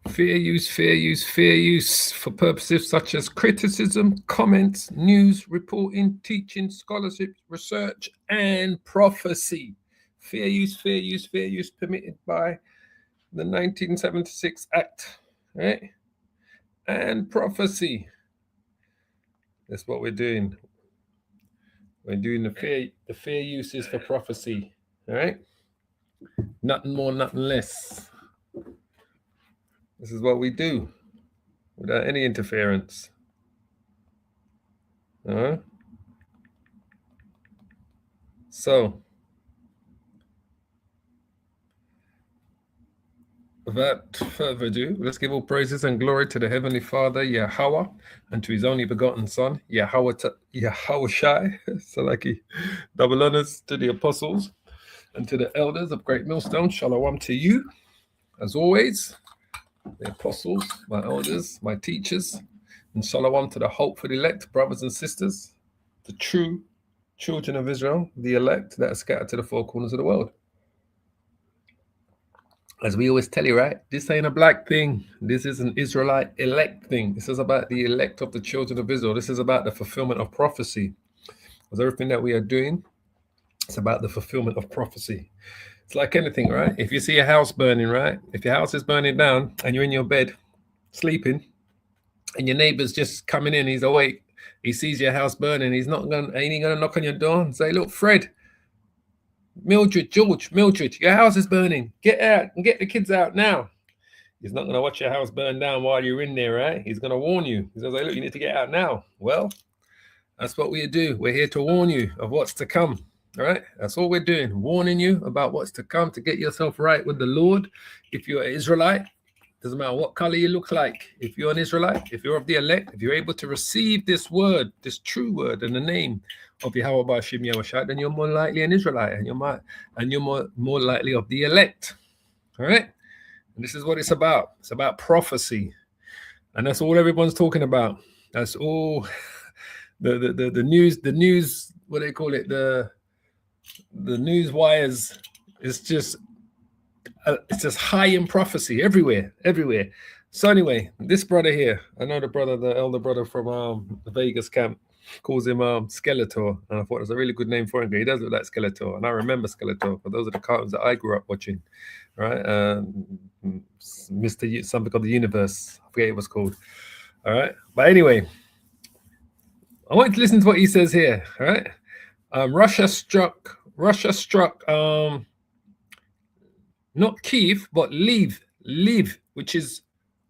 Fair use for purposes such as criticism, comments, news, reporting, teaching, scholarship, research, and prophecy. Fair use permitted by the 1976 Act, right? And prophecy. That's what we're doing. We're doing the fair uses for prophecy, all right? Nothing more, nothing less. This is what we do without any interference. So, without further ado, let's give all praises and glory to the Heavenly Father, Yahweh, and to His only begotten Son, Yahweh Shai, Salaki. Double honors to the apostles and to the elders of Great Millstone. Shalom to you, as always. The apostles, my elders, my teachers, and shalom to the hopeful elect, brothers and sisters, the true children of Israel, the elect that are scattered to the four corners of the world. As we always tell you, right? This ain't a black thing. This is an Israelite elect thing. This is about the elect of the children of Israel. This is about the fulfillment of prophecy. Because everything that we are doing, it's about the fulfillment of prophecy. It's like anything, right? If you see a house burning, right? If your house is burning down and you're in your bed sleeping and your neighbor's just coming in, he's awake, he sees your house burning, ain't he gonna knock on your door and say, look, Fred, Mildred, your house is burning. Get out and get the kids out now. He's not gonna watch your house burn down while you're in there, right? He's gonna warn you. He's gonna say, look, you need to get out now. Well, that's what we do. We're here to warn you of what's to come. All right, that's all we're doing, warning you about what's to come to get yourself right with the Lord. If you're an Israelite, doesn't matter what color you look like. If you're an Israelite, if you're of the elect, if you're able to receive this word, this true word in the name of Yahweh B'Hashem Yahushua, then you're more likely an Israelite, and you're more likely of the elect. All right, and this is what it's about. It's about prophecy, and that's all everyone's talking about. That's all the news. What do they call it? The news wires is just it's just high in prophecy everywhere. So anyway, this brother here, I know the elder brother from the Vegas camp, calls him Skeletor, and I thought it was a really good name for him. He does look like Skeletor, and I remember Skeletor, but those are the cartoons that I grew up watching, right? Mr. Something of the Universe, I forget what it was called. All right, but anyway, I want you to listen to what he says here. All right. Russia struck not Kyiv, but Lviv, which is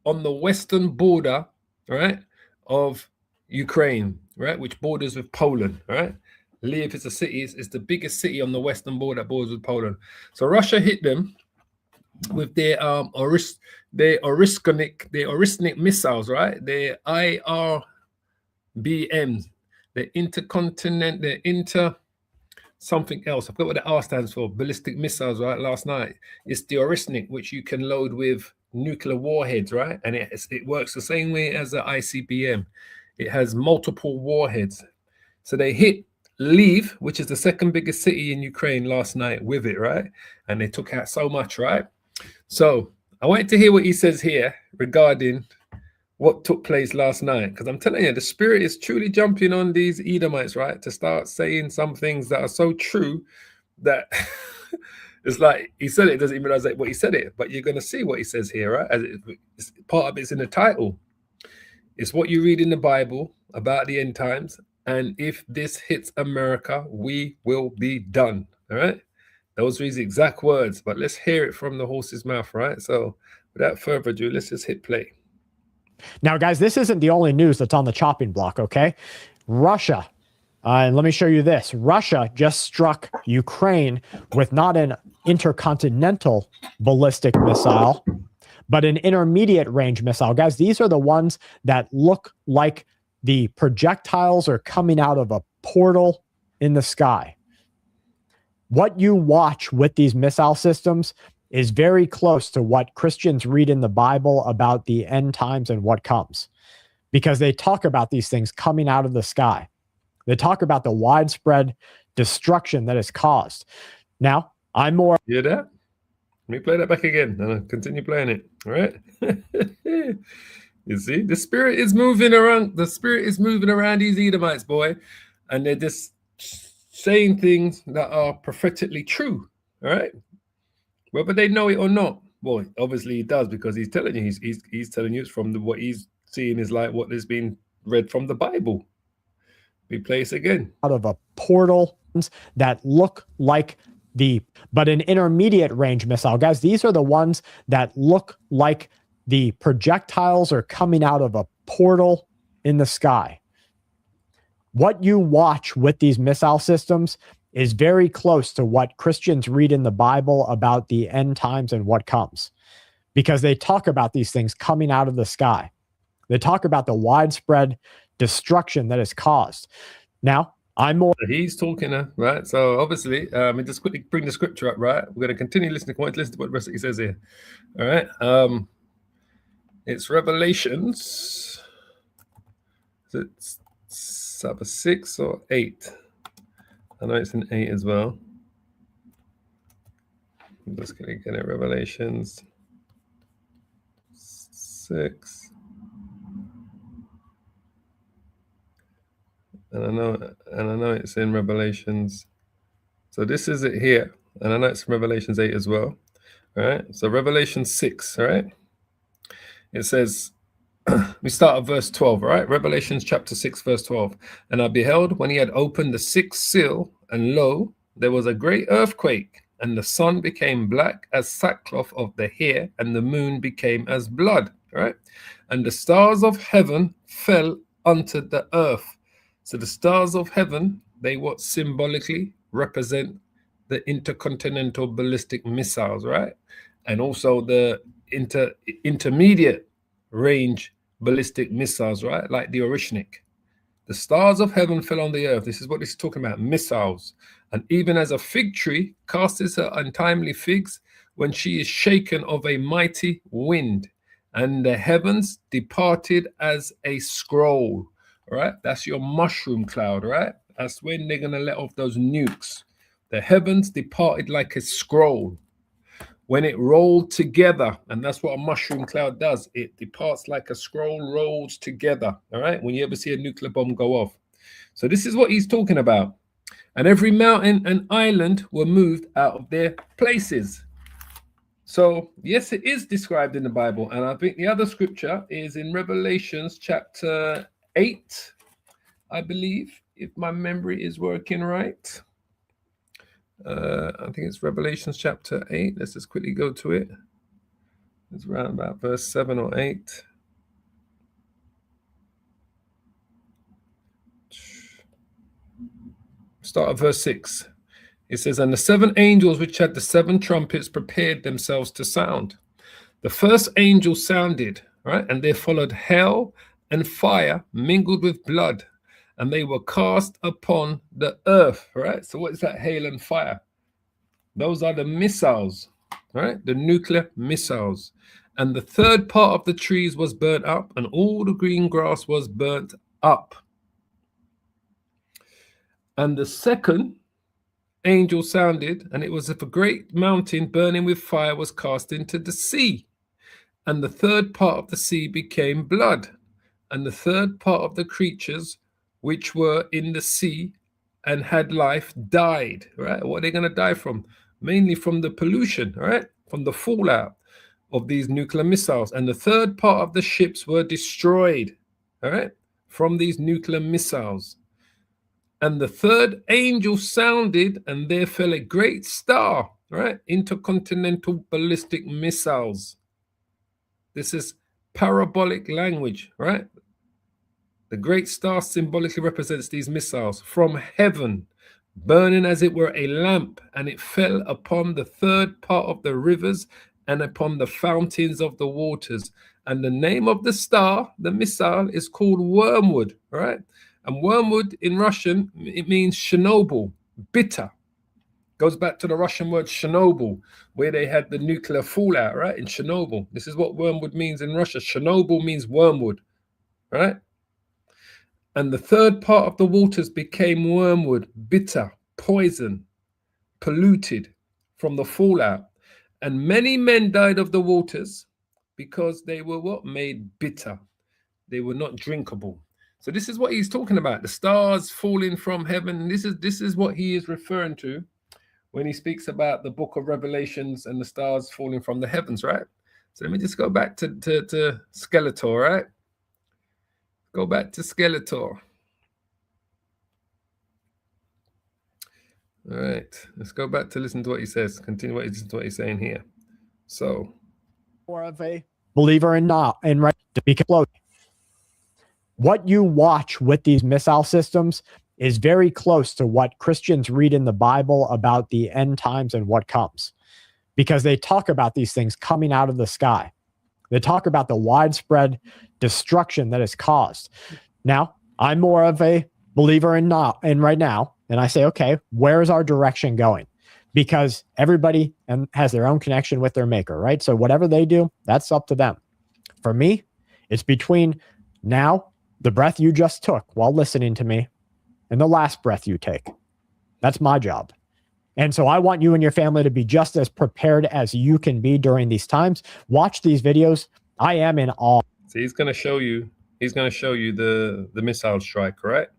on the western border, right, of Ukraine, right, which borders with Poland, right? Lviv is a city, it's the biggest city on the western border that borders with Poland. So Russia hit them with their Orishnik missiles, right? Their IRBMs, something else. I forgot what the R stands for. Ballistic missiles, right? Last night. It's the Orishnik, which you can load with nuclear warheads, right? And it works the same way as the ICBM. It has multiple warheads. So they hit Lviv, which is the second biggest city in Ukraine last night with it, right? And they took out so much, right? So I wanted to hear what he says here regarding what took place last night, because I'm telling you, the spirit is truly jumping on these Edomites, right, to start saying some things that are so true that it's like he said it, doesn't even realize what he said it, but you're going to see what he says here, right? As it's part of it's in the title. It's what you read in the Bible about the end times, and if this hits America, we will be done. All right, those are his exact words, but let's hear it from the horse's mouth, right? So without further ado, let's just hit play. Now, guys, this isn't the only news that's on the chopping block, okay? Russia, and let me show you this. Russia just struck Ukraine with not an intercontinental ballistic missile, but an intermediate range missile. Guys, these are the ones that look like the projectiles are coming out of a portal in the sky. What you watch with these missile systems is very close to what Christians read in the Bible about the end times and what comes, because they talk about these things coming out of the sky. They talk about the widespread destruction that is caused. Now, I'm more... You hear that? Let me play that back again and I'll continue playing it. All right. You see, the spirit is moving around. The spirit is moving around these Edomites, boy, and they're just saying things that are prophetically true. All right, whether they know it or not. Well, obviously he does, because he's telling you. He's telling you it's from what he's seeing is like what has been read from the Bible. We play this again. Out of a portal that look like but an intermediate range missile. Guys, these are the ones that look like the projectiles are coming out of a portal in the sky. What you watch with these missile systems is very close to what Christians read in the Bible about the end times and what comes, because they talk about these things coming out of the sky. They talk about the widespread destruction that is caused. Now, He's talking, right? So obviously, just quickly bring the scripture up, right? We're going to continue listening to what the rest of he says here. All right. It's Revelations. Is it 6 or 8? I know it's in 8 as well. I'm just going to get it. Revelations 6. And I know it's in Revelations. So this is it here. And I know it's Revelations 8 as well. All right. So Revelation 6, all right? It says, we start at verse 12, all right? Revelations chapter 6, verse 12. And I beheld when he had opened the sixth seal, and lo, there was a great earthquake, and the sun became black as sackcloth of the hair, and the moon became as blood, all right? And the stars of heaven fell unto the earth. So the stars of heaven, they what symbolically represent the intercontinental ballistic missiles, right? And also the intermediate range ballistic missiles, right? Like the Orishnik. The stars of heaven fell on the earth. This is what this is talking about, missiles. And even as a fig tree casteth her untimely figs when she is shaken of a mighty wind, and the heavens departed as a scroll. All right, that's your mushroom cloud, right? That's when they're going to let off those nukes. The heavens departed like a scroll when it rolled together. And that's what a mushroom cloud does. It departs like a scroll, rolls together. All right, when you ever see a nuclear bomb go off. So this is what he's talking about. And every mountain and island were moved out of their places. So, yes, it is described in the Bible. And I think the other scripture is in Revelations chapter 8, I believe, if my memory is working right. I think it's Revelations chapter 8. Let's just quickly go to it. It's around about verse 7 or 8. Start at verse 6. It says, and the 7 angels which had the 7 trumpets prepared themselves to sound. The first angel sounded, right? And there followed hell and fire mingled with blood, and they were cast upon the earth, right? So what is that, hail and fire? Those are the missiles, right? The nuclear missiles. And the third part of the trees was burnt up, and all the green grass was burnt up. And the second angel sounded, and it was if a great mountain burning with fire was cast into the sea. And the third part of the sea became blood. And the third part of the creatures which were in the sea and had life died, right? What are they going to die from? Mainly from the pollution, right? From the fallout of these nuclear missiles. And the third part of the ships were destroyed, all right? From these nuclear missiles. And the third angel sounded, and there fell a great star, right? Intercontinental ballistic missiles. This is parabolic language, right? The great star symbolically represents these missiles from heaven, burning as it were a lamp, and it fell upon the third part of the rivers and upon the fountains of the waters. And the name of the star, the missile, is called wormwood, right? And wormwood in Russian, it means Chernobyl, bitter. Goes back to the Russian word Chernobyl, where they had the nuclear fallout, right? In Chernobyl. This is what wormwood means in Russia. Chernobyl means wormwood, right? And the third part of the waters became wormwood, bitter, poison, polluted from the fallout. And many men died of the waters because they were what? Made bitter. They were not drinkable. So this is what he's talking about. The stars falling from heaven. This is what he is referring to when he speaks about the book of Revelations and the stars falling from the heavens, right? So let me just go back to Skeletor, right? Go back to Skeletor. All right, let's go back to listen to what he says. Continue what he's saying here. So, more of a believer in not and right to be close. What you watch with these missile systems is very close to what Christians read in the Bible about the end times and what comes, because they talk about these things coming out of the sky. They talk about the widespread destruction that is caused. Now, I'm more of a believer in not and right now, and I say, okay, where is our direction going? Because everybody has their own connection with their maker, right? So whatever they do, that's up to them. For me, it's between now, the breath you just took while listening to me, and the last breath you take. That's my job. And so I want you and your family to be just as prepared as you can be during these times. Watch these videos. I am in awe. So he's going to show you the missile strike, right?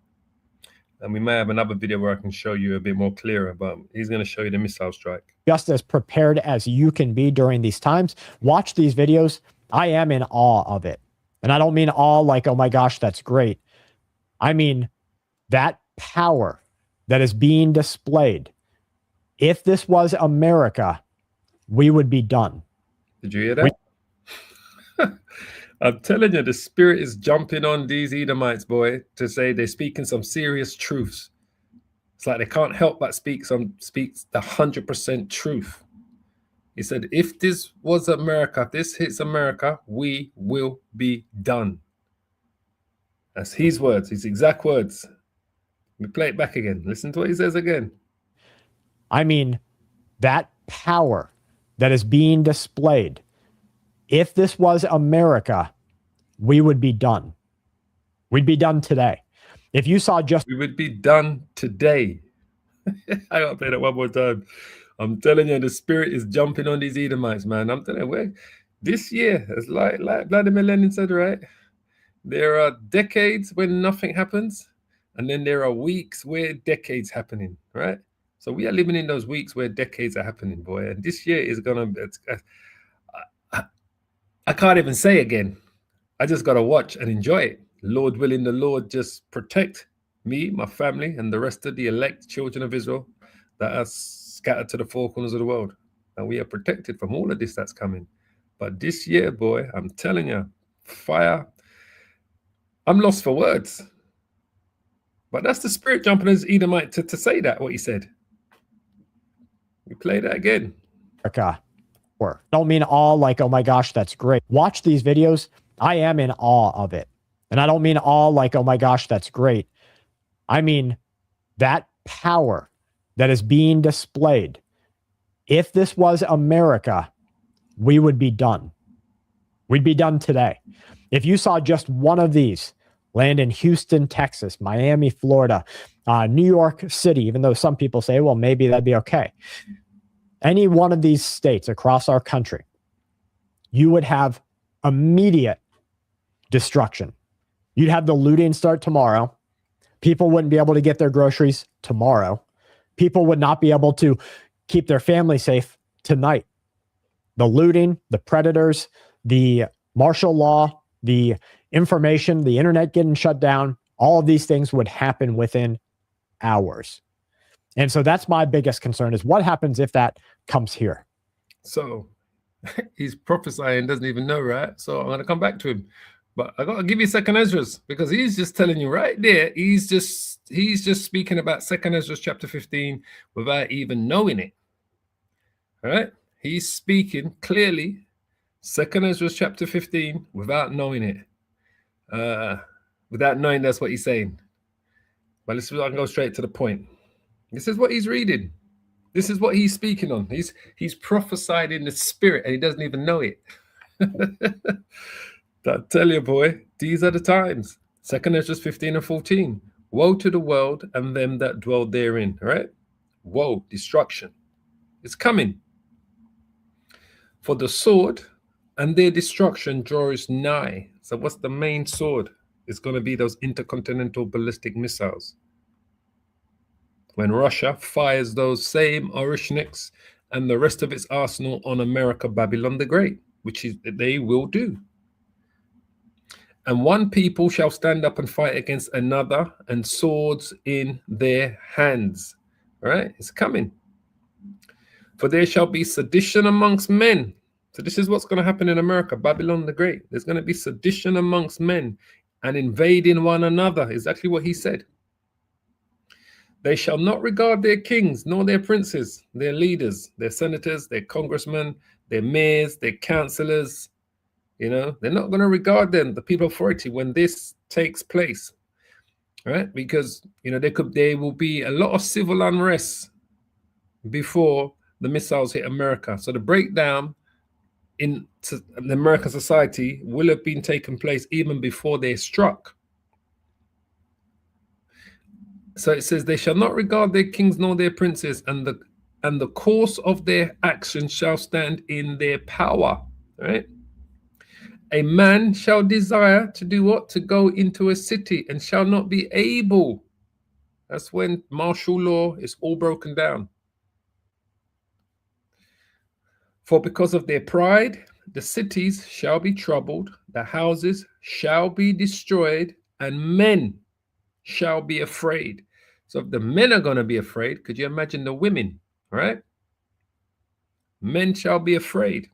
And we may have another video where I can show you a bit more clearer, but he's going to show you the missile strike. Just as prepared as you can be during these times. Watch these videos. I am in awe of it. And I don't mean awe like, oh my gosh, that's great. I mean that power that is being displayed. If this was America, we would be done. Did you hear that? I'm telling you, the spirit is jumping on these Edomites, boy, to say they're speaking some serious truths. It's like they can't help but speak the 100% truth. He said, if this was America, if this hits America, we will be done. That's his words, his exact words. Let me play it back again. Listen to what he says again. I mean, that power that is being displayed. If this was America, we would be done. We'd be done today. If you saw just... We would be done today. I gotta play that one more time. I'm telling you, the spirit is jumping on these Edomites, man. I'm telling you, this year, it's like Vladimir Lenin said, right? There are decades when nothing happens, and then there are weeks where decades happening, right? So we are living in those weeks where decades are happening, boy. And this year is gonna... I can't even say again. I just gotta watch and enjoy it. Lord willing, the Lord just protect me, my family, and the rest of the elect children of Israel that are scattered to the four corners of the world. And we are protected from all of this that's coming. But this year, boy, I'm telling you, fire. I'm lost for words. But that's the spirit jumping as Edomite to say that, what he said. We play that again. Don't mean awe like, oh my gosh, that's great. Watch these videos. I am in awe of it. And I don't mean awe like, oh my gosh, that's great. I mean that power that is being displayed. If this was America, we would be done. We'd be done today. If you saw just one of these land in Houston, Texas, Miami, Florida, New York City, even though some people say, well, maybe that'd be okay. Any one of these states across our country, you would have immediate destruction. You'd have the looting start tomorrow. People wouldn't be able to get their groceries tomorrow. People would not be able to keep their family safe tonight. The looting, the predators, the martial law, the information, the internet getting shut down, all of these things would happen within hours. And so that's my biggest concern is what happens if that comes here? So he's prophesying, doesn't even know, right? So I'm going to come back to him. But I got to give you Second Esdras because he's just telling you right there. He's just speaking about Second Esdras chapter 15 without even knowing it. All right? He's speaking clearly Second Esdras chapter 15 without knowing it. Without knowing that's what he's saying. But let's go straight to the point. This is what he's reading. This is what he's speaking on. He's prophesied in the spirit and he doesn't even know it. I tell you, boy, these are the times. Second Esdras 15 and 14. Woe to the world and them that dwell therein. All right? Woe, destruction. It's coming. For the sword and their destruction draws nigh. So what's the main sword? It's going to be those intercontinental ballistic missiles. When Russia fires those same Orishniks and the rest of its arsenal on America, Babylon the Great, which is they will do. And one people shall stand up and fight against another, and swords in their hands. All right, it's coming. For there shall be sedition amongst men. So this is what's going to happen in America, Babylon the Great. There's going to be sedition amongst men and invading one another. Exactly what he said. They shall not regard their kings, nor their princes, their leaders, their senators, their congressmen, their mayors, their councillors. You know, they're not going to regard them, the people of authority, when this takes place. Right? Because, you know, there will be a lot of civil unrest before the missiles hit America. So the breakdown in the American society will have been taking place even before they're struck. So it says, they shall not regard their kings nor their princes, and the course of their action shall stand in their power. Right? A man shall desire to do what? To go into a city and shall not be able. That's when martial law is all broken down. For because of their pride, the cities shall be troubled, the houses shall be destroyed, and men shall be afraid. So if the men are going to be afraid, could you imagine the women, right? Men shall be afraid.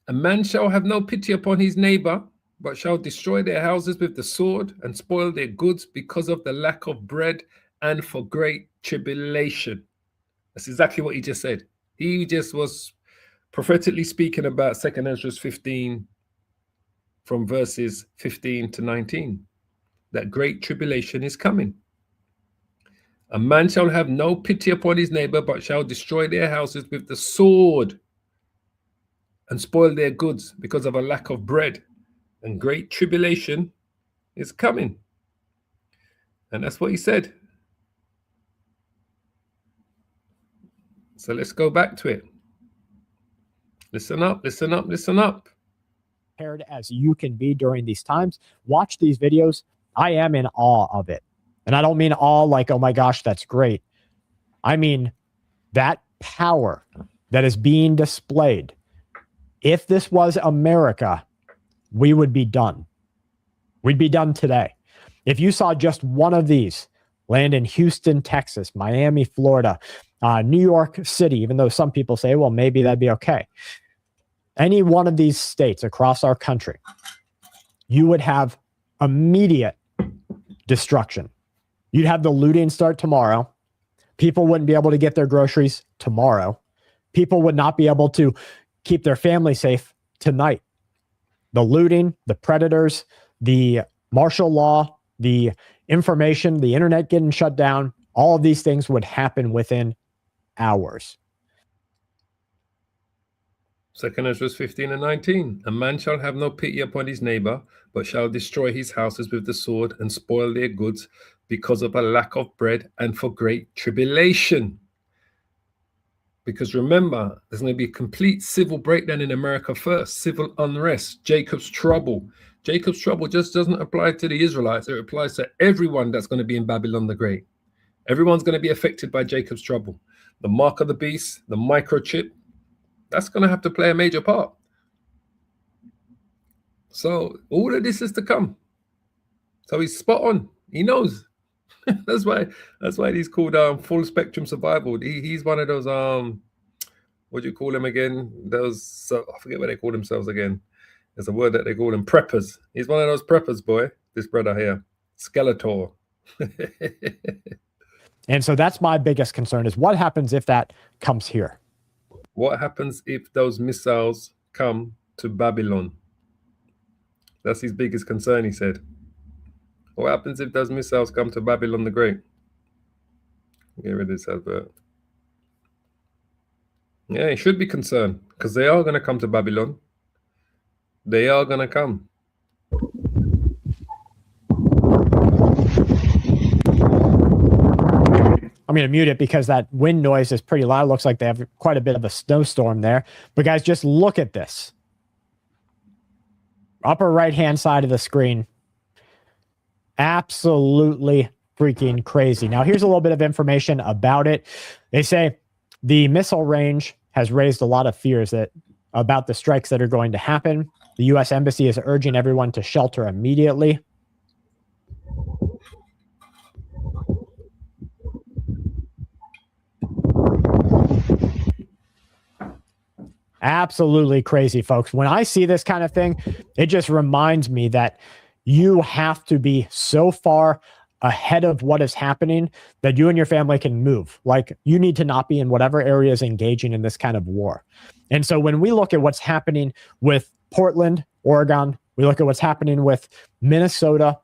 A man shall have no pity upon his neighbor, but shall destroy their houses with the sword and spoil their goods because of the lack of bread and for great tribulation. That's exactly what he just said. He just was prophetically speaking about 2 Ezra 15 from verses 15 to 19. That great tribulation is coming. A man shall have no pity upon his neighbor, but shall destroy their houses with the sword and spoil their goods because of a lack of bread. And great tribulation is coming. And that's what he said. So let's go back to it. Listen up, listen up, listen up. Prepared as you can be during these times. Watch these videos. I am in awe of it. And I don't mean awe like, oh my gosh, that's great. I mean that power that is being displayed. If this was America, we would be done. We'd be done today. If you saw just one of these land in Houston, Texas, Miami, Florida, New York City, even though some people say, well, maybe that'd be okay. Any one of these states across our country, you would have immediate destruction. You'd have the looting start tomorrow. People wouldn't be able to get their groceries tomorrow. People would not be able to keep their family safe tonight. The looting, the predators, the martial law, the information, the internet getting shut down, all of these things would happen within hours. 2 Ezra 15 and 19. A man shall have no pity upon his neighbor, but shall destroy his houses with the sword and spoil their goods because of a lack of bread and for great tribulation. Because remember, there's going to be a complete civil breakdown in America first, civil unrest, Jacob's trouble. Jacob's trouble just doesn't apply to the Israelites. It applies to everyone that's going to be in Babylon the Great. Everyone's going to be affected by Jacob's trouble. The mark of the beast, the microchip, that's going to have to play a major part. So all of this is to come. So he's spot on. He knows. that's why he's called full spectrum survival. He's one of those what do you call them again? Those I forget what they call themselves again. There's a word that they call them, preppers. He's one of those preppers, boy. This brother here, Skeletor. And so that's my biggest concern is what happens if that comes here? What happens if those missiles come to Babylon? That's his biggest concern, he said. What happens if those missiles come to Babylon the Great? Get rid of this advert. Yeah, he should be concerned because they are going to come to Babylon. They are going to come. I'm I'm going to mute it because that wind noise is pretty loud. Looks like they have quite a bit of a snowstorm there. But guys, just look at this. Upper right-hand side of the screen. Absolutely freaking crazy. Now, here's a little bit of information about it. They say the missile range has raised a lot of fears about the strikes that are going to happen. The U.S. Embassy is urging everyone to shelter immediately. Absolutely crazy, folks. When I see this kind of thing, it just reminds me that you have to be so far ahead of what is happening that you and your family can move. Like, you need to not be in whatever area is engaging in this kind of war. And so when we look at what's happening with Portland, Oregon, we look at what's happening with Minnesota,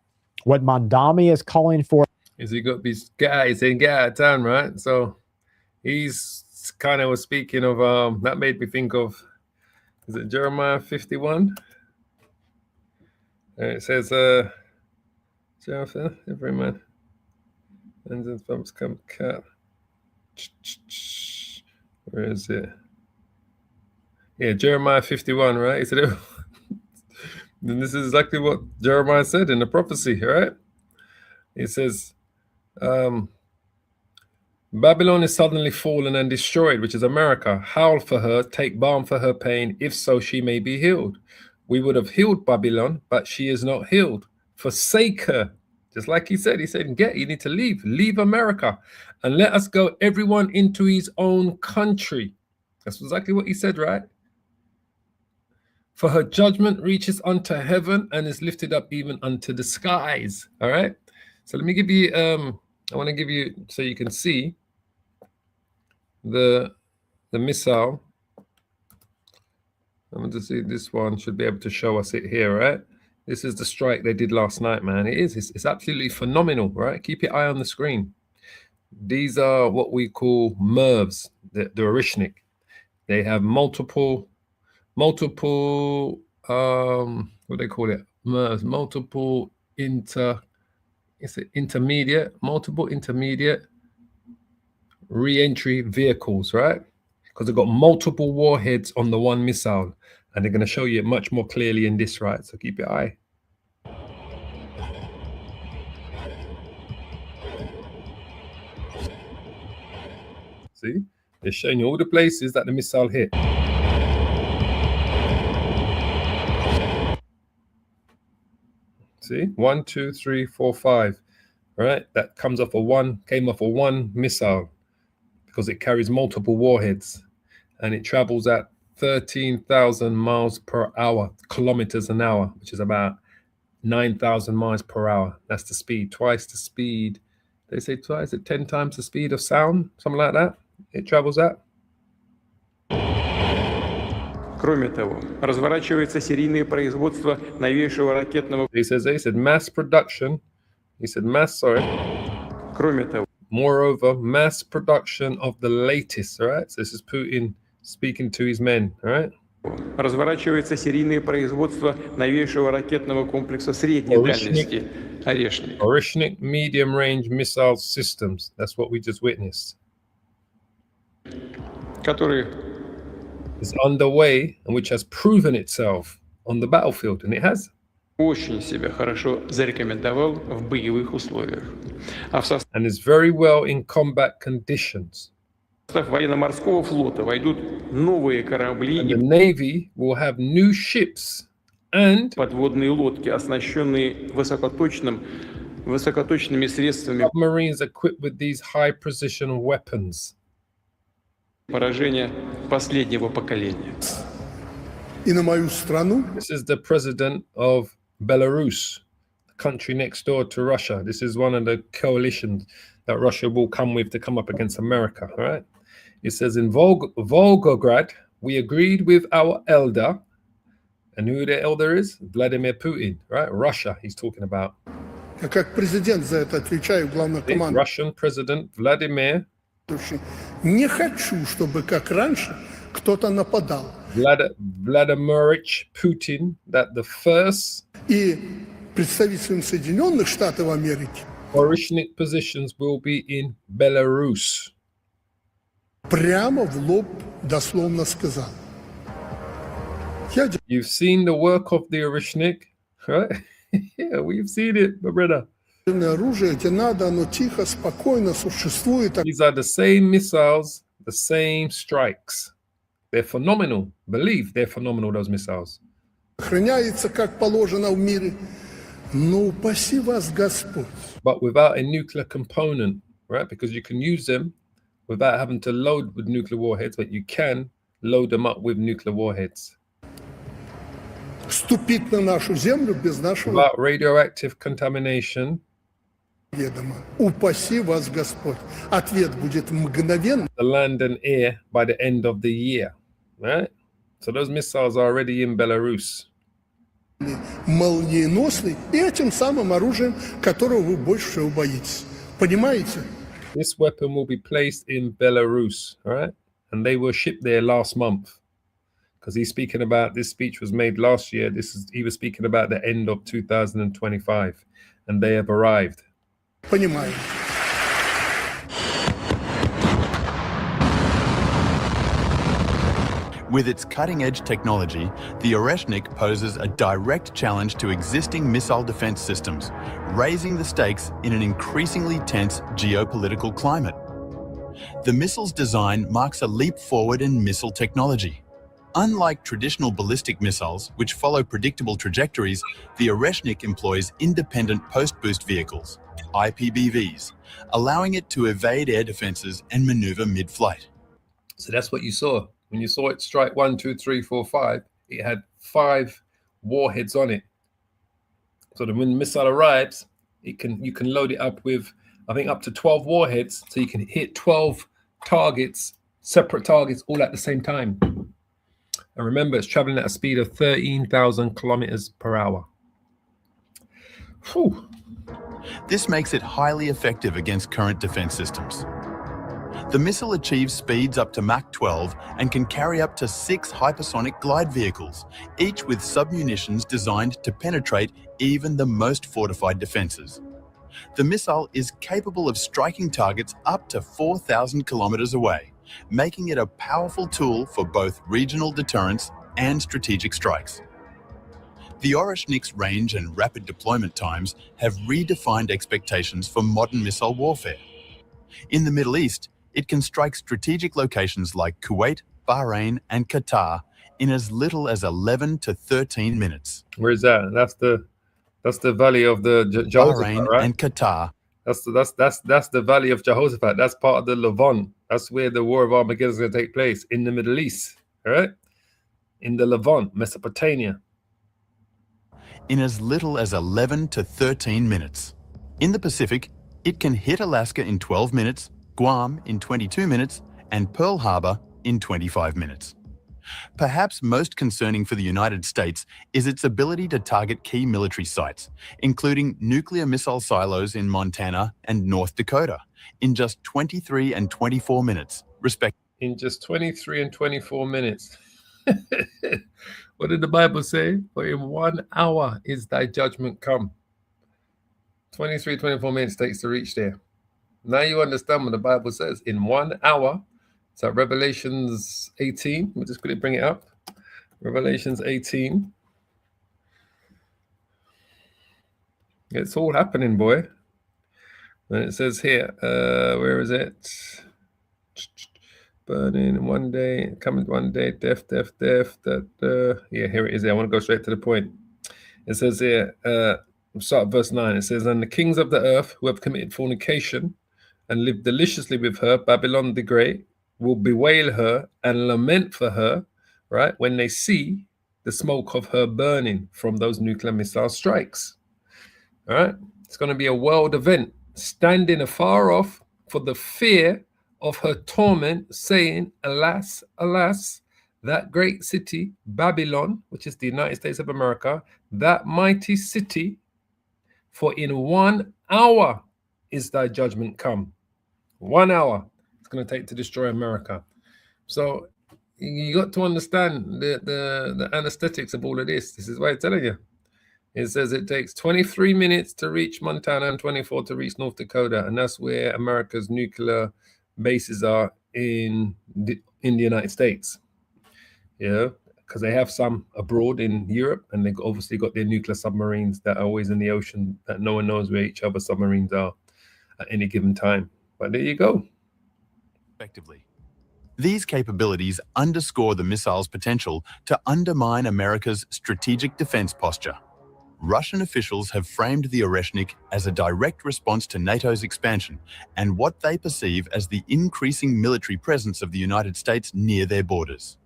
what Mondami is calling for. Is he got these guys saying get out of town, right? So he's kind of was speaking of that made me think of, is it Jeremiah 51? It says every man and the thumbs come cat. Where is it? Yeah, Jeremiah 51, right? He said, then this is exactly what Jeremiah said in the prophecy, right? It says, Babylon is suddenly fallen and destroyed, which is America. Howl for her, take balm for her pain, if so she may be healed. We would have healed Babylon, but she is not healed. Forsake her. Just like he said, you need to leave America, and let us go everyone into his own country. That's exactly what he said, right? For her judgment reaches unto heaven and is lifted up even unto the skies. All right. So let me give you, I want to give you, so you can see the missile. I'm going to see, this one should be able to show us it here, right? This is the strike they did last night, man. It's absolutely phenomenal, right? Keep your eye on the screen. These are what we call MIRVs, the Orishnik. They have multiple, what do they call it? MIRVs, multiple intermediate re-entry vehicles, right? Because they've got multiple warheads on the one missile, and they're going to show you it much more clearly in this, right? So keep your eye. See, they're showing you all the places that the missile hit. See, 1, 2, 3, 4, 5. All right, that came off of one missile, because it carries multiple warheads, and it travels at 13,000 miles per hour, kilometers an hour, which is about 9,000 miles per hour. That's the speed, twice the speed. They say twice, 10 times the speed of sound, something like that. It travels at. Кроме того, разворачивается серийное производство новейшего ракетного. He said mass production. He said Кроме того. Moreover, mass production of the latest, all right? So this is Putin speaking to his men, all right? Разворачивается серийное производство новейшего ракетного комплекса средней дальности «Орешник». Orishnik medium-range missile systems. That's what we just witnessed. Который is underway and which has proven itself on the battlefield, and it has. очень себя хорошо зарекомендовал в боевых условиях. And is very well in combat conditions. В состав военно-морского флота войдут новые корабли and the Navy will have new ships and подводные лодки, оснащенные высокоточными средствами submarines equipped with these high-precision weapons. Поражения последнего поколения. И на мою страну. This is the president of Belarus, the country next door to Russia. This is one of the coalitions that Russia will come with to come up against America, all right? It says in Volgograd, we agreed with our elder, and who the elder is? Vladimir Putin, right? Russia, he's talking about. Я как президент за это отвечаю, главнокомандующий. Russian President Vladimir. Не хочу, чтобы как раньше кто-то нападал. Vladimirovich Putin, that the first И представителям Соединенных Штатов Америки Orishnik positions will be in Belarus. Прямо в лоб дословно сказал. You've seen the work of the Orishnik, right? Yeah, we've seen it, my brother. Ядерное оружие, где надо, оно тихо, спокойно существует. These are the same missiles, the same strikes. They're phenomenal. Believe they're phenomenal, those missiles. Охраняется, как положено в мире. Но упаси вас Господь. But without a nuclear component, right? Because you can use them without having to load with nuclear warheads, but you can load them up with nuclear warheads. Ступить на нашу землю без нашего Without radioactive contamination, ведома. Упаси вас Господь. Ответ будет мгновенный. the land and air by the end of the year, right? So those missiles are already in Belarus. Молниеносный и этим самым оружием, которого вы больше всего боитесь. Понимаете? This weapon will be placed in Belarus, all right? And they were shipped there last month. Because he's speaking about, this speech was made last year. He was speaking about the end of 2025. And they have arrived. Понимаю. With its cutting-edge technology, the Oreshnik poses a direct challenge to existing missile defense systems, raising the stakes in an increasingly tense geopolitical climate. The missile's design marks a leap forward in missile technology. Unlike traditional ballistic missiles, which follow predictable trajectories, the Oreshnik employs independent post-boost vehicles, IPBVs, allowing it to evade air defenses and maneuver mid-flight. So that's what you saw. When you saw it strike 1, 2, 3, 4, 5, it had 5 warheads on it. So that when the missile arrives, you can load it up with, I think, up to 12 warheads, so you can hit 12 targets, separate targets, all at the same time. And remember, it's traveling at a speed of 13,000 kilometers per hour. Whew. This makes it highly effective against current defense systems. The missile achieves speeds up to Mach 12 and can carry up to 6 hypersonic glide vehicles, each with submunitions designed to penetrate even the most fortified defenses. The missile is capable of striking targets up to 4,000 kilometers away, making it a powerful tool for both regional deterrence and strategic strikes. The Oreshnik's range and rapid deployment times have redefined expectations for modern missile warfare. In the Middle East, it can strike strategic locations like Kuwait, Bahrain, and Qatar in as little as 11 to 13 minutes. Where is that? That's the valley of the Jehoshaphat, Bahrain right? and Qatar. That's the valley of Jehoshaphat. That's part of the Levant. That's where the war of Armageddon is going to take place, in the Middle East, all right? In the Levant, Mesopotamia. In as little as 11 to 13 minutes. In the Pacific, it can hit Alaska in 12 minutes, Guam in 22 minutes, and Pearl Harbor in 25 minutes. Perhaps most concerning for the United States is its ability to target key military sites, including nuclear missile silos in Montana and North Dakota, in just 23 and 24 minutes, respectively. In just 23 and 24 minutes. What did the Bible say? For in 1 hour is thy judgment come. 23, 24 minutes takes to reach there. Now you understand what the Bible says. In 1 hour, so Revelations 18, we'll just quickly bring it up. Revelations 18. It's all happening, boy. And it says here, where is it? Burning in one day, coming one day, death. Yeah, here it is. I want to go straight to the point. It says here, start at verse 9. It says, and the kings of the earth who have committed fornication and lived deliciously with her, Babylon the Great, will bewail her and lament for her, right, when they see the smoke of her burning from those nuclear missile strikes. All right, it's going to be a world event, standing afar off for the fear of her torment, saying, alas, alas, that great city, Babylon, which is the United States of America, that mighty city, for in 1 hour is thy judgment come. 1 hour it's going to take to destroy America. So you got to understand the anesthetics of all of this. This is why I'm telling you. It says it takes 23 minutes to reach Montana and 24 to reach North Dakota, and that's where America's nuclear bases are in the United States. Yeah, because they have some abroad in Europe, and they've obviously got their nuclear submarines that are always in the ocean that no one knows where each other's submarines are at any given time. But there you go. Effectively. These capabilities underscore the missile's potential to undermine America's strategic defense posture. Russian officials have framed the Oreshnik as a direct response to NATO's expansion and what they perceive as the increasing military presence of the United States near their borders.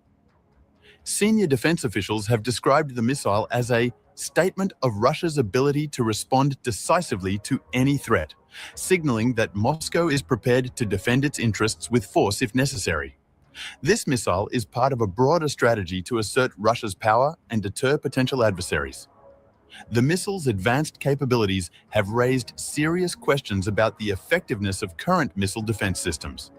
Senior defense officials have described the missile as a statement of Russia's ability to respond decisively to any threat, signaling that Moscow is prepared to defend its interests with force if necessary. This missile is part of a broader strategy to assert Russia's power and deter potential adversaries. The missile's advanced capabilities have raised serious questions about the effectiveness of current missile defense systems.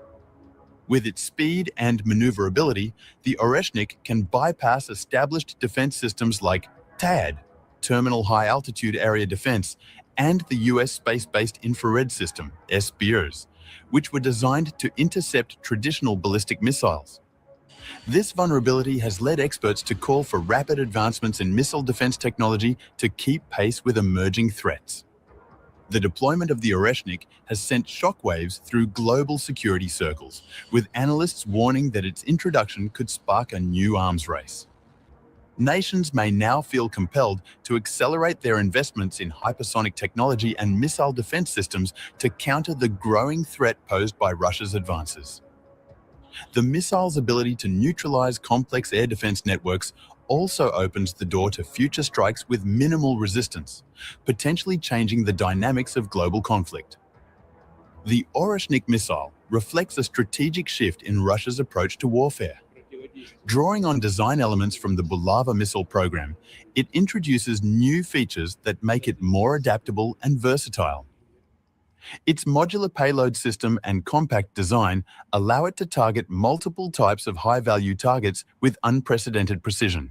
With its speed and maneuverability, the Oreshnik can bypass established defense systems like THAAD, Terminal High Altitude Area Defense, and the US space-based infrared system, SBIRS, which were designed to intercept traditional ballistic missiles. This vulnerability has led experts to call for rapid advancements in missile defense technology to keep pace with emerging threats. The deployment of the Oreshnik has sent shockwaves through global security circles, with analysts warning that its introduction could spark a new arms race. Nations may now feel compelled to accelerate their investments in hypersonic technology and missile defense systems to counter the growing threat posed by Russia's advances. The missile's ability to neutralize complex air defense networks also opens the door to future strikes with minimal resistance, potentially changing the dynamics of global conflict. The Oreshnik missile reflects a strategic shift in Russia's approach to warfare. Drawing on design elements from the Bulava missile program, it introduces new features that make it more adaptable and versatile. Its modular payload system and compact design allow it to target multiple types of high-value targets with unprecedented precision.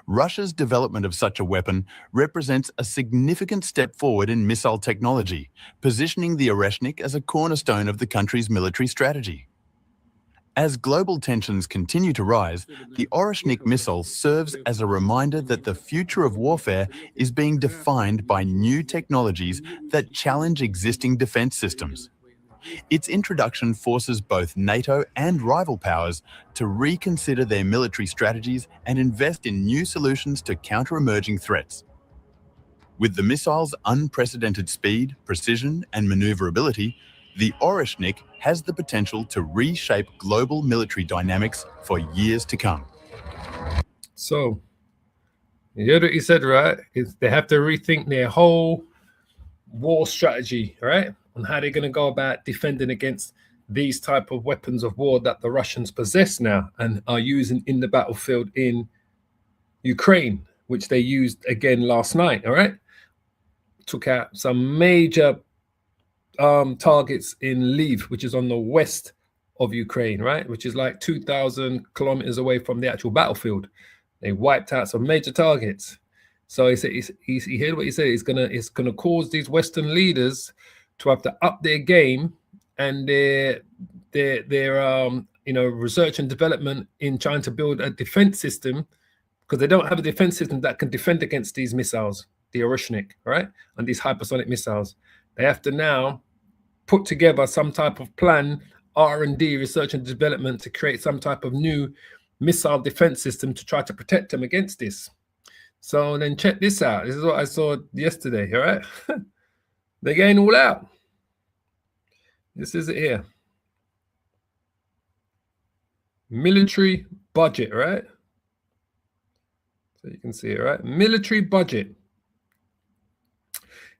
Russia's development of such a weapon represents a significant step forward in missile technology, positioning the Oreshnik as a cornerstone of the country's military strategy. As global tensions continue to rise, the Oreshnik missile serves as a reminder that the future of warfare is being defined by new technologies that challenge existing defense systems. Its introduction forces both NATO and rival powers to reconsider their military strategies and invest in new solutions to counter emerging threats. With the missile's unprecedented speed, precision, and maneuverability, the Oreshnik has the potential to reshape global military dynamics for years to come. So, you heard what he said, right? They have to rethink their whole war strategy, right? On how they're going to go about defending against these type of weapons of war that the Russians possess now and are using in the battlefield in Ukraine, which they used again last night, all right? Took out some major targets in Lviv, which is on the west of Ukraine, right? Which is like 2,000 kilometers away from the actual battlefield. They wiped out some major targets. So he said, he heard what he said. It's gonna cause these Western leaders to have to up their game and their research and development in trying to build a defense system, because they don't have a defense system that can defend against these missiles, the Oreshnik, right? And these hypersonic missiles. They have to now put together some type of plan, R&D, research and development, to create some type of new missile defense system to try to protect them against this. So then check this out. This is what I saw yesterday, all right? They're going all out. This is it here. Military budget, right? So you can see it, right? Military budget.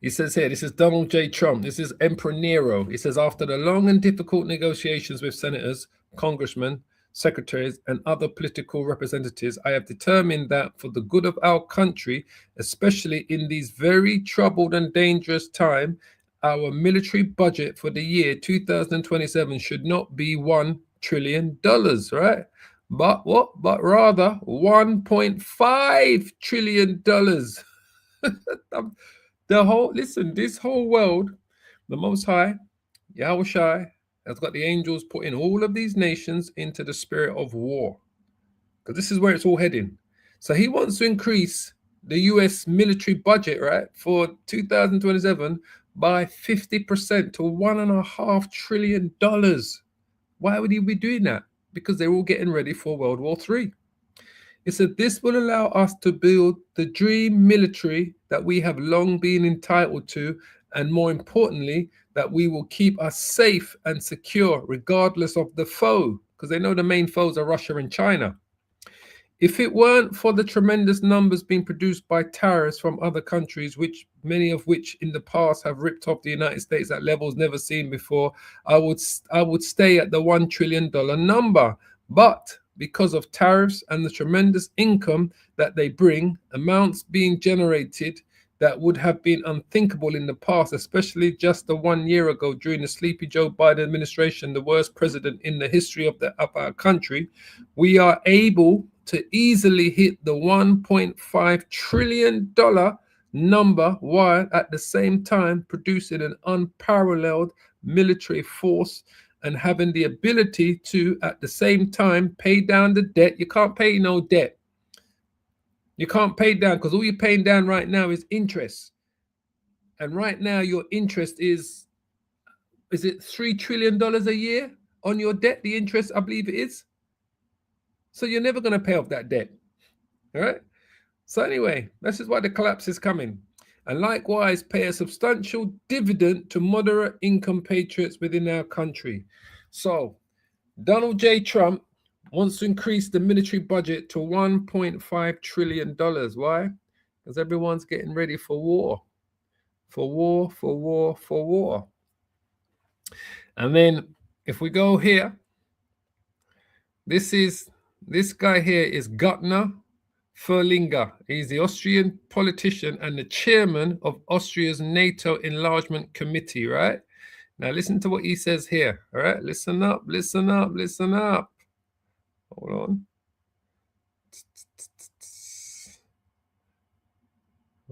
He says here, this is Donald J. Trump. This is Emperor Nero. He says, after the long and difficult negotiations with senators, congressmen, secretaries, and other political representatives, I have determined that for the good of our country, especially in these very troubled and dangerous times, our military budget for the year 2027 should not be $1 trillion, right? But what? But rather $1.5 trillion. This whole world, the Most High, Yahweh Shai, has got the angels putting all of these nations into the spirit of war. Because this is where it's all heading. So he wants to increase the US military budget, right, for 2027 by 50% to $1.5 trillion. Why would he be doing that? Because they're all getting ready for World War III. It said this will allow us to build the dream military that we have long been entitled to, and more importantly, that we will keep us safe and secure regardless of the foe, because they know the main foes are Russia and China. If it weren't for the tremendous numbers being produced by tariffs from other countries, which many of which in the past have ripped off the United States at levels never seen before, I would stay at the $1 trillion number. But because of tariffs and the tremendous income that they bring, amounts being generated that would have been unthinkable in the past, especially just the 1 year ago during the sleepy Joe Biden administration, the worst president in the history of our country, we are able to easily hit the $1.5 trillion number, while at the same time producing an unparalleled military force and having the ability to, at the same time, pay down the debt. You can't pay no debt. You can't pay down, because all you're paying down right now is interest. And right now your interest is it $3 trillion a year on your debt? The interest, I believe it is. So you're never going to pay off that debt. All right. So anyway, this is why the collapse is coming. And likewise, pay a substantial dividend to moderate income patriots within our country. So Donald J. Trump wants to increase the military budget to $1.5 trillion. Why? Because everyone's getting ready for war. For war, for war, for war. And then if we go here, this guy here is Gutner Furlinger. He's the Austrian politician and the chairman of Austria's NATO Enlargement Committee, right? Now listen to what he says here, all right? Listen up, listen up, listen up. Hold on.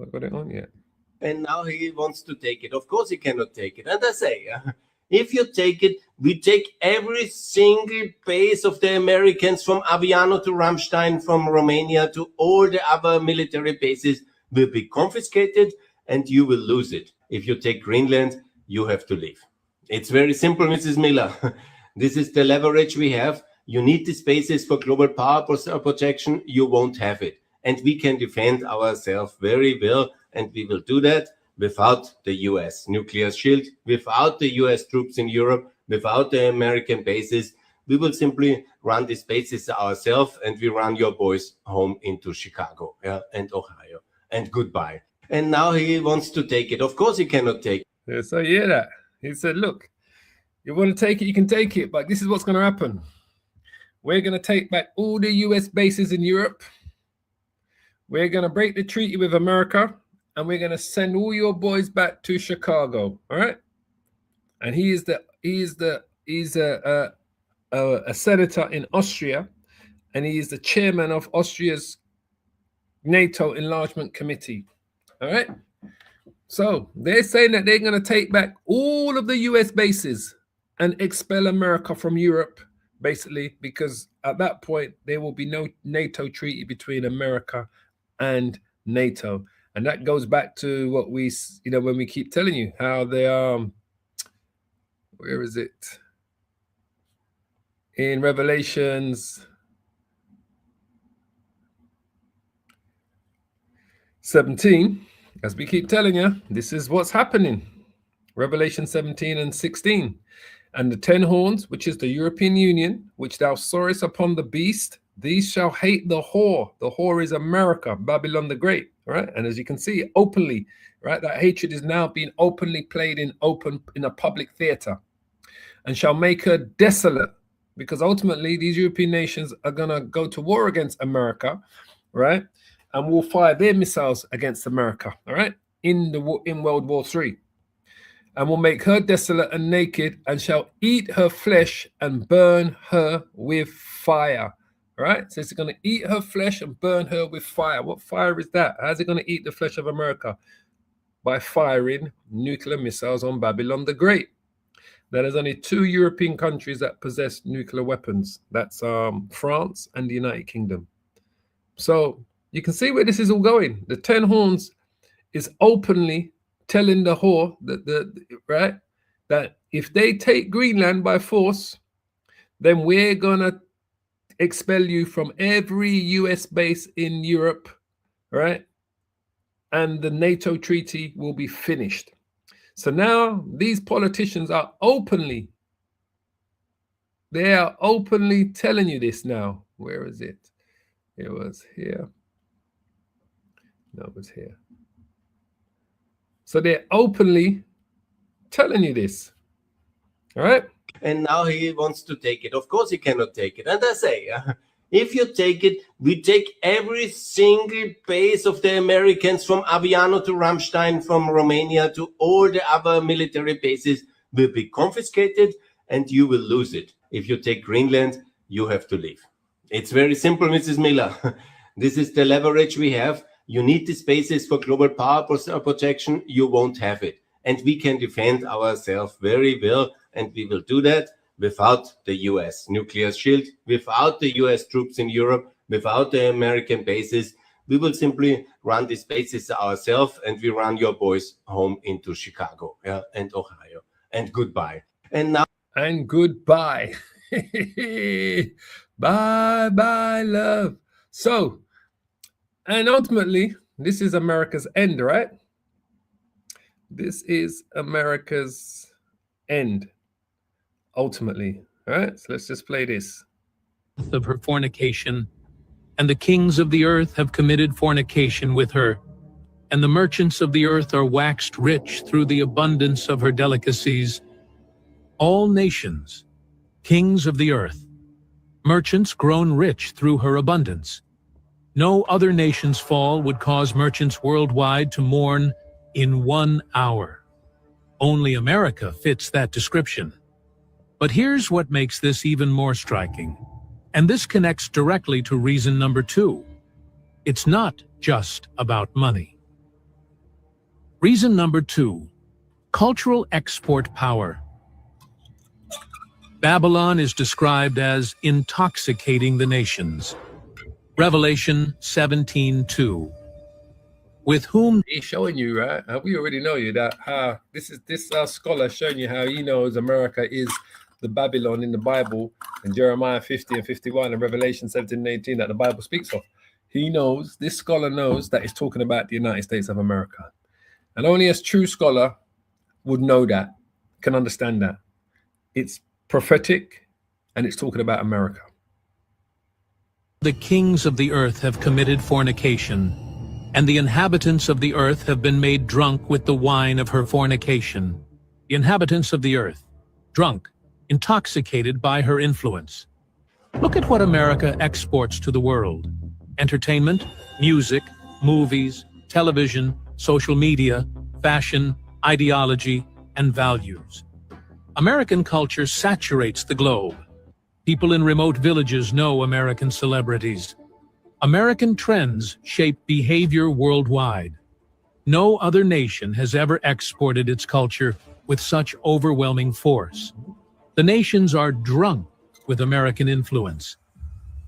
I've got it on yet. And now he wants to take it. Of course he cannot take it. And I say, if you take it, we take every single base of the Americans, from Aviano to Ramstein, from Romania to all the other military bases, will be confiscated and you will lose it. If you take Greenland, you have to leave. It's very simple, Mrs. Miller. This is the leverage we have. You need these bases for global power projection. You won't have it. And we can defend ourselves very well. And we will do that without the US nuclear shield, without the US troops in Europe, without the American bases. We will simply run these bases ourselves, and we run your boys home into Chicago, and Ohio. And goodbye. And now he wants to take it. Of course he cannot take it. Yeah, so you hear that? He said, look, you want to take it, you can take it, but this is what's going to happen. We're going to take back all the US bases in Europe. We're going to break the treaty with America, and we're going to send all your boys back to Chicago. All right. And he's a senator in Austria, and he is the chairman of Austria's NATO Enlargement Committee. All right. So they're saying that they're going to take back all of the US bases and expel America from Europe, basically, because at that point, there will be no NATO treaty between America and NATO. And that goes back to what we, when we keep telling you how they where is it? In Revelations 17, as we keep telling you, this is what's happening. Revelation 17 and 16. And the 10 horns, which is the European Union, which thou sawest upon the beast, these shall hate the whore. The whore is America, Babylon the Great, right? And as you can see, openly, right? That hatred is now being openly played in a public theater, and shall make her desolate, because ultimately these European nations are going to go to war against America, right? And will fire their missiles against America, all right? In World War III. And will make her desolate and naked, and shall eat her flesh and burn her with fire. All right. So it's going to eat her flesh and burn her with fire. What fire is that? How's it going to eat the flesh of America? By firing nuclear missiles on Babylon the Great. Now, there's only 2 European countries that possess nuclear weapons. That's France and the United Kingdom. So you can see where this is all going. The 10 Horns is openly telling the whore that if they take Greenland by force, then we're gonna expel you from every US base in Europe, right? And the NATO treaty will be finished. So now these politicians are openly telling you this now. Where is it? It was here. No, it was here. So they're openly telling you this. All right? And now he wants to take it. Of course he cannot take it. And I say, if you take it, we take every single base of the Americans from Aviano to Ramstein, from Romania to all the other military bases will be confiscated and you will lose it. If you take Greenland, you have to leave. It's very simple, Mrs. Miller. This is the leverage we have. You need these bases for global power projection. You won't have it. And we can defend ourselves very well. And we will do that without the US nuclear shield, without the US troops in Europe, without the American bases. We will simply run these bases ourselves, and we run your boys home into Chicago, and Ohio. And goodbye. And now. And goodbye. Bye bye, love. So, and ultimately, this is America's end, right? This is America's end. Ultimately, all right? So let's just play this. Of her fornication, and the kings of the earth have committed fornication with her, and the merchants of the earth are waxed rich through the abundance of her delicacies. All nations, kings of the earth, merchants grown rich through her abundance. No other nation's fall would cause merchants worldwide to mourn in 1 hour. Only America fits that description. But here's what makes this even more striking. And this connects directly to reason number 2. It's not just about money. Reason number 2, cultural export power. Babylon is described as intoxicating the nations. Revelation 17:2. With whom He's showing you, right? We already know you that this scholar showing you how he knows America is the Babylon in the Bible, in Jeremiah 50 and 51 and Revelation 17 and 18 that the Bible speaks of. He knows, this scholar knows that it's talking about the United States of America. And only a true scholar would know that, can understand that. It's prophetic and it's talking about America. the kings of the earth have committed fornication, and the inhabitants of the earth have been made drunk with the wine of her fornication. The inhabitants of the earth, drunk, intoxicated by her influence. Look at what America exports to the world. Entertainment, music, movies, television, social media, fashion, ideology, and values. American culture saturates the globe. People in remote villages know American celebrities. American trends shape behavior worldwide. No other nation has ever exported its culture with such overwhelming force. The nations are drunk with American influence.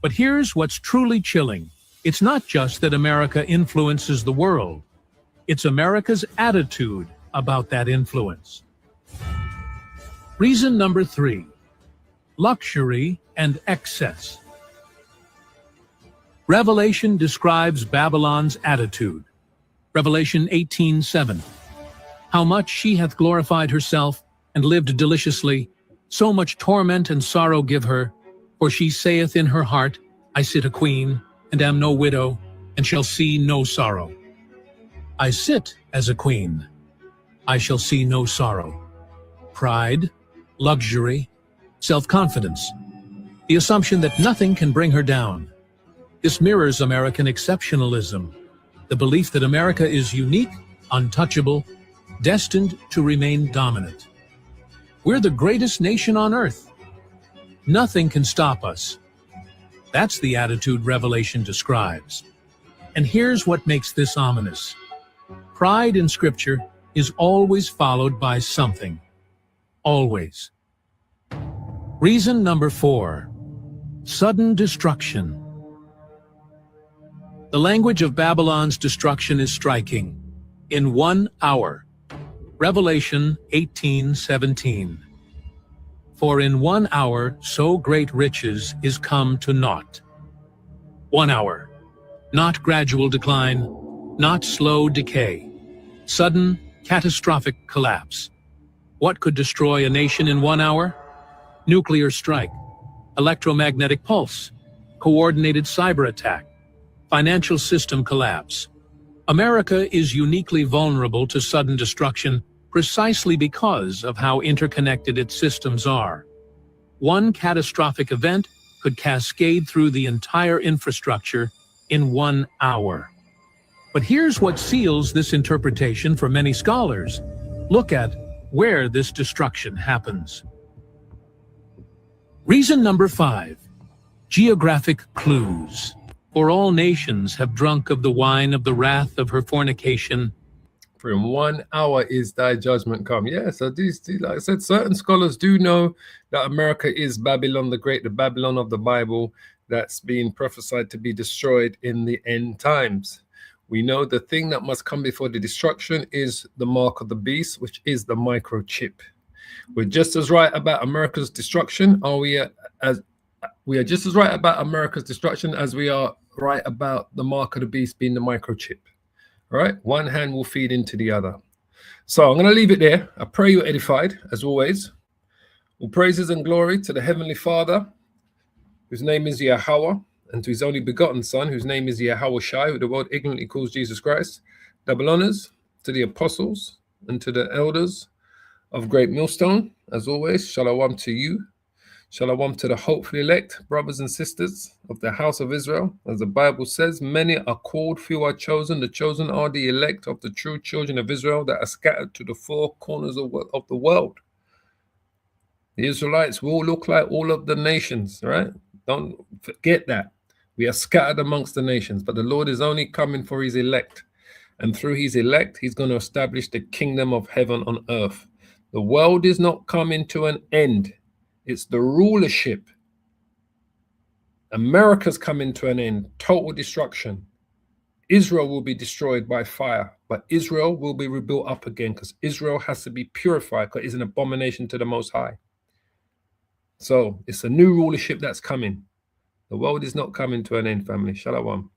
But here's what's truly chilling. It's not just that America influences the world. It's America's attitude about that influence. Reason number 3, luxury and excess. Revelation describes Babylon's attitude. Revelation 18:7. How much she hath glorified herself and lived deliciously, so much torment and sorrow give her, for she saith in her heart, I sit a queen, and am no widow, and shall see no sorrow. I sit as a queen, I shall see no sorrow. Pride, luxury, self-confidence, the assumption that nothing can bring her down. This mirrors American exceptionalism, the belief that America is unique, untouchable, destined to remain dominant. We're the greatest nation on earth. Nothing can stop us. That's the attitude Revelation describes. And here's what makes this ominous. Pride in Scripture is always followed by something. Always. Reason number 4. Sudden destruction. The language of Babylon's destruction is striking. In 1 hour. Revelation 18:17. For in 1 hour so great riches is come to naught. 1 hour. Not gradual decline, not slow decay. Sudden, catastrophic collapse. What could destroy a nation in 1 hour? Nuclear strike, electromagnetic pulse, coordinated cyber attack, financial system collapse. America is uniquely vulnerable to sudden destruction precisely because of how interconnected its systems are. One catastrophic event could cascade through the entire infrastructure in 1 hour. But here's what seals this interpretation for many scholars. Look at where this destruction happens. Reason number 5. Geographic clues. For all nations have drunk of the wine of the wrath of her fornication. For in 1 hour is thy judgment come. Yeah, so these, like I said, certain scholars do know that America is Babylon the Great, the Babylon of the Bible, that's being prophesied to be destroyed in the end times. We know the thing that must come before the destruction is the mark of the beast, which is the microchip. We're just as right about America's destruction. We are just as right about America's destruction as we are right about the mark of the beast being the microchip. All right, one hand will feed into the other. So I'm going to leave it there. I pray you're edified, as always. All praises and glory to the Heavenly Father, whose name is Yahweh, and to his only begotten Son, whose name is Yahweh Shai, who the world ignorantly calls Jesus Christ. Double honors to the apostles and to the elders of Great Millstone, as always. Shalom to you. Shalom to the hopefully elect brothers and sisters of the house of Israel. As the Bible says, many are called, few are chosen. The chosen are the elect of the true children of Israel that are scattered to the four corners of the world. The Israelites will look like all of the nations, right? Don't forget that. We are scattered amongst the nations, but the Lord is only coming for his elect. And through his elect, he's going to establish the kingdom of heaven on earth. The world is not coming to an end. It's the rulership. America's coming to an end. Total destruction. Israel will be destroyed by fire, but Israel will be rebuilt up again because Israel has to be purified because it's an abomination to the Most High. So it's a new rulership that's coming. The world is not coming to an end, family. Shalom.